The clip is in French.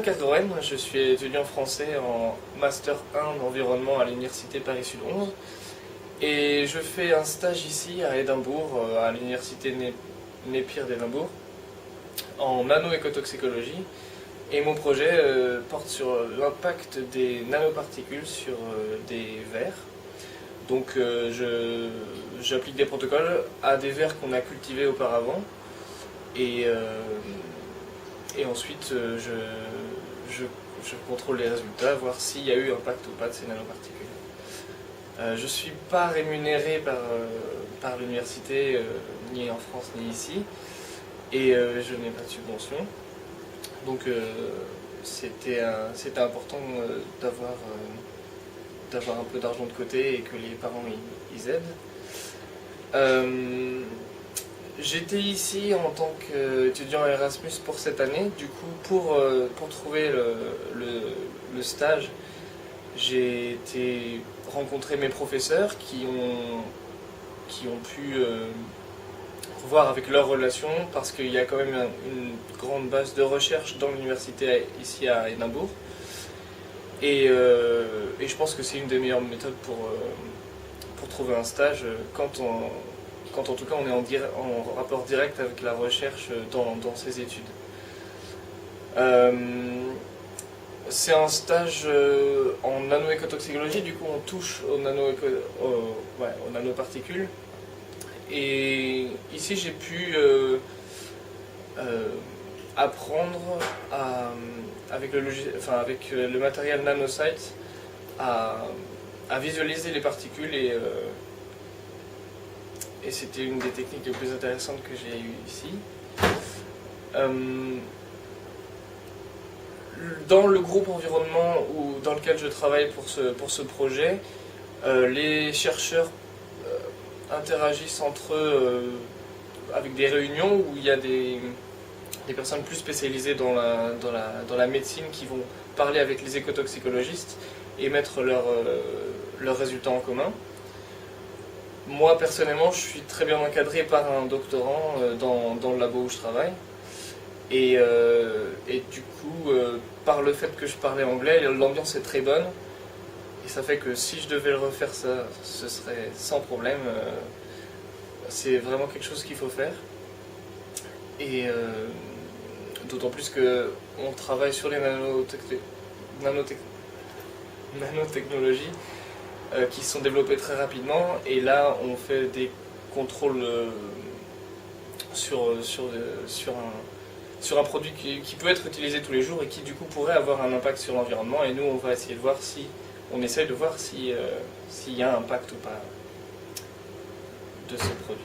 Benjamin Cargoren, je suis étudiant français en Master 1 d'environnement à l'Université Paris-Sud 11 et je fais un stage ici à Édimbourg, à l'Université Napier d'Édimbourg, en nano-écotoxicologie. Et mon projet porte sur l'impact des nanoparticules sur des vers. Donc j'applique des protocoles à des vers qu'on a cultivés auparavant et ensuite je contrôle les résultats, voir s'il y a eu impact ou pas de ces nanoparticules. Je ne suis pas rémunéré par l'université, ni en France ni ici, et je n'ai pas de subvention. Donc c'était important d'avoir un peu d'argent de côté et que les parents ils aident. J'étais ici en tant qu'étudiant Erasmus pour cette année. Du coup, pour trouver le stage, j'ai été rencontrer mes professeurs qui ont pu voir avec leurs relations, parce qu'il y a quand même une grande base de recherche dans l'université ici à Édimbourg. Et je pense que c'est une des meilleures méthodes pour trouver un stage quand en tout cas on est en rapport direct avec la recherche dans ses études. C'est un stage en nano-écotoxicologie, du coup on touche aux nanoparticules. Et ici j'ai pu apprendre avec le matériel NanoSight à visualiser les particules et c'était une des techniques les plus intéressantes que j'ai eues ici. Dans le groupe environnement dans lequel je travaille pour ce projet, les chercheurs interagissent entre eux avec des réunions où il y a des personnes plus spécialisées dans la médecine qui vont parler avec les écotoxicologistes et mettre leurs résultats en commun. Moi personnellement, je suis très bien encadré par un doctorant dans le labo où je travaille. Et du coup, par le fait que je parlais anglais, l'ambiance est très bonne. Et ça fait que si je devais le refaire, ce serait sans problème. C'est vraiment quelque chose qu'il faut faire. Et d'autant plus qu'on travaille sur les nanotechnologies qui sont développées très rapidement. Et là, on fait des contrôles sur un produit qui peut être utilisé tous les jours et qui du coup pourrait avoir un impact sur l'environnement. Et nous, on va essayer de voir on essaye de voir s'il y a un impact ou pas de ce produit.